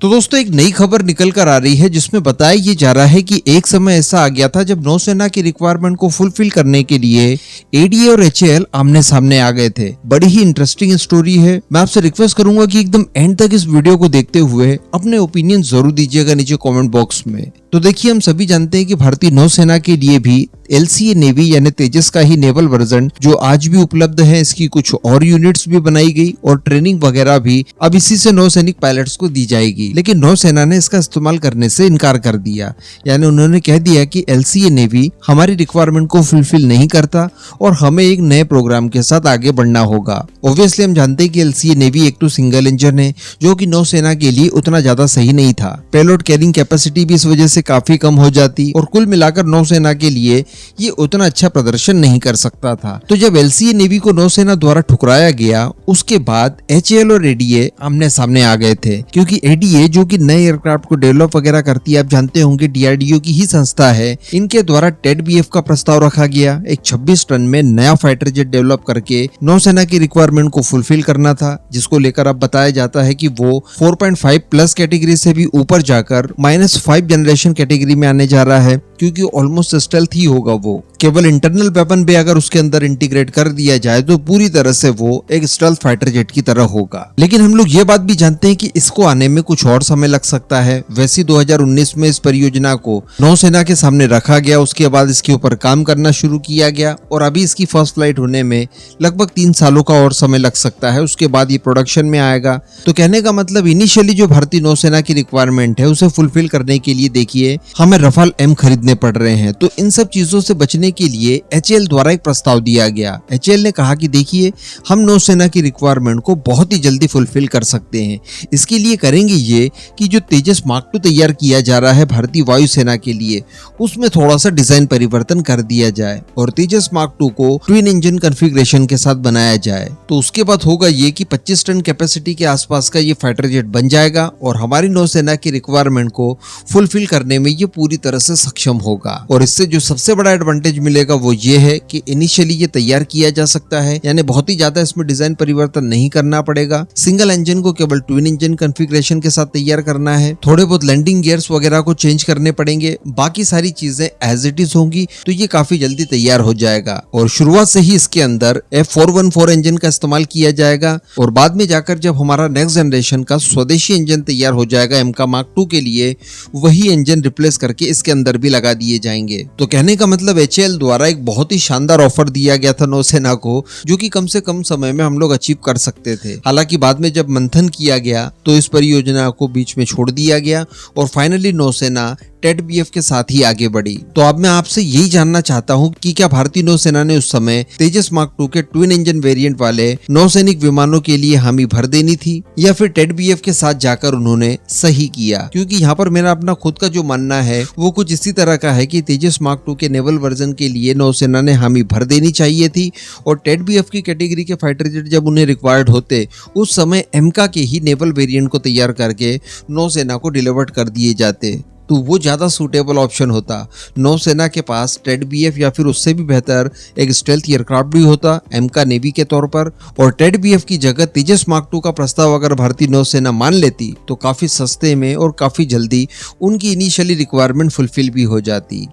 तो दोस्तों एक नई खबर निकल कर आ रही है जिसमें बताया ये जा रहा है कि एक समय ऐसा आ गया था जब नौसेना की रिक्वायरमेंट को फुलफिल करने के लिए एडीए और एचएएल आमने सामने आ गए थे। बड़ी ही इंटरेस्टिंग स्टोरी है। मैं आपसे रिक्वेस्ट करूंगा कि एकदम एंड तक इस वीडियो को देखते हुए अपने ओपिनियन जरूर दीजिएगा नीचे कमेंट बॉक्स में। तो देखिए, हम सभी जानते हैं कि भारतीय नौसेना के लिए भी एलसीए नेवी यानी तेजस का ही नेवल वर्जन जो आज भी उपलब्ध है, इसकी कुछ और यूनिट्स भी बनाई गई और ट्रेनिंग वगैरह भी अब इसी से नौसैनिक पायलट्स को दी जाएगी। लेकिन नौसेना ने इसका इस्तेमाल करने से इनकार कर दिया, यानी उन्होंने कह दिया कि एलसीए नेवी हमारी रिक्वायरमेंट को फुलफिल नहीं करता और हमें एक नए प्रोग्राम के साथ आगे बढ़ना होगा। ऑब्वियसली हम जानते हैं कि एलसीए नेवी एक तो सिंगल इंजन है जो कि नौसेना के लिए उतना ज्यादा सही नहीं था। पेलोड कैरिंग कैपेसिटी भी इस वजह से काफी कम हो जाती और कुल मिलाकर नौसेना के लिए ये उतना अच्छा प्रदर्शन नहीं कर सकता था। तो जब एलसीए नेवी को नौसेना द्वारा ठुकराया गया, उसके बाद एचएएल और एडीए आमने सामने आ गए थे, क्योंकि एडीए जो कि नए एयरक्राफ्ट को डेवलप वगैरह करती है, आप जानते होंगे डीआरडीओ की ही संस्था है, इनके द्वारा टेड-बीएफ का प्रस्ताव रखा गया। एक 26 टन में नया फाइटर जेट डेवलप करके नौसेना की रिक्वायरमेंट को फुलफिल करना था, जिसको लेकर अब बताया जाता है कि वो 4.5 प्लस कैटेगरी से भी ऊपर जाकर -5 जनरेशन कैटेगरी में आने जा रहा है, क्योंकि ऑलमोस्ट स्टेल्थ ही होगा। वो केवल इंटरनल वेपन भी अगर उसके अंदर इंटीग्रेट कर दिया जाए तो पूरी तरह से वो एक स्टेल्थ फाइटर जेट की तरह होगा। लेकिन हम लोग ये बात भी जानते हैं कि इसको आने में कुछ और समय लग सकता है। वैसे 2019 में इस परियोजना को नौसेना के सामने रखा गया, उसके बाद इसके ऊपर काम करना शुरू किया गया और अभी इसकी फर्स्ट फ्लाइट होने में लगभग 3 सालों का और समय लग सकता है। उसके बाद ये प्रोडक्शन में आएगा। तो कहने का मतलब इनिशियली जो भारतीय नौसेना की रिक्वायरमेंट है उसे फुलफिल करने के लिए देखिए हमें रफाल एम खरीदने पड़ रहे हैं। तो इन सब चीजों से बचने के लिए एचएएल द्वारा एक प्रस्ताव दिया गया। एचएएल ने कहा कि देखिए, हम नौसेना की रिक्वायरमेंट को बहुत ही जल्दी फुलफिल कर सकते हैं। इसके लिए करेंगे ये कि जो तेजस मार्क 2 तैयार किया जा रहा है भारतीय वायुसेना के लिए, उसमें थोड़ा सा डिजाइन परिवर्तन कर दिया जाए और तेजस मार्क 2 को ट्विन इंजन कॉन्फ़िगरेशन के साथ बनाया जाए। तो उसके बाद होगा ये कि 25 टन कैपेसिटी के आसपास का ये फाइटर जेट बन जाएगा और हमारी नौसेना की रिक्वायरमेंट को फुलफिल करने में ये पूरी तरह से सक्षम होगा। और इससे जो सबसे बड़ा एडवांटेज मिलेगा वो ये है कि इनिशियली ये तैयार किया जा सकता है, यानी बहुत ही ज्यादा इसमें डिजाइन परिवर्तन नहीं करना पड़ेगा। सिंगल इंजन को केवल ट्विन इंजन कॉन्फ़िगरेशन के साथ तैयार करना है। थोड़े बहुत लैंडिंग गियर्स वगैरह को चेंज करने पड़ेंगे, बाकी सारी चीजें एज इट इज होंगी। तो ये काफी जल्दी तैयार हो जाएगा और शुरुआत से ही इसके अंदर F414 इंजन का इस्तेमाल किया जाएगा और बाद में जाकर जब हमारा नेक्स्ट जनरेशन का स्वदेशी इंजन तैयार हो जाएगा एमका मार्क 2 के लिए, वही इंजन रिप्लेस करके इसके अंदर भी लगा दिए जाएंगे। तो कहने का मतलब एचएएल द्वारा एक बहुत ही शानदार ऑफर दिया गया था नौसेना को, जो कि कम से कम समय में हम लोग अचीव कर सकते थे। हालांकि बाद में जब मंथन किया गया तो इस परियोजना को बीच में छोड़ दिया गया और फाइनली नौसेना टेड-बीएफ के साथ ही आगे बढ़ी। तो अब मैं आपसे यही जानना चाहता हूं कि क्या भारतीय नौसेना ने उस समय तेजस मार्क 2 के ट्विन इंजन वेरिएंट वाले नौसैनिक विमानों के लिए हामी भर देनी थी या फिर टेड-बीएफ के साथ जाकर उन्होंने सही किया? क्योंकि यहाँ पर मेरा अपना खुद का जो मानना है वो कुछ इसी तरह का है कि तेजस मार्क 2 के नेवल वर्जन के लिए नौसेना ने हामी भर देनी चाहिए थी और टेड-बीएफ की कैटेगरी के फाइटर जेट जब उन्हें रिक्वायर्ड होते उस समय एमका के ही नेवल वेरिएंट को तैयार करके नौसेना को डिलीवर्ड कर दिए जाते, तो वो ज्यादा सूटेबल ऑप्शन होता। नौसेना के पास टेड-बीएफ या फिर उससे भी बेहतर एक स्टेल्थ एयरक्राफ्ट भी होता एमका नेवी के तौर पर, और टेड-बीएफ की जगह तेजस मार्क 2 का प्रस्ताव अगर भारतीय नौसेना मान लेती तो काफी सस्ते में और काफी जल्दी उनकी इनिशियली रिक्वायरमेंट फुलफिल भी हो जाती।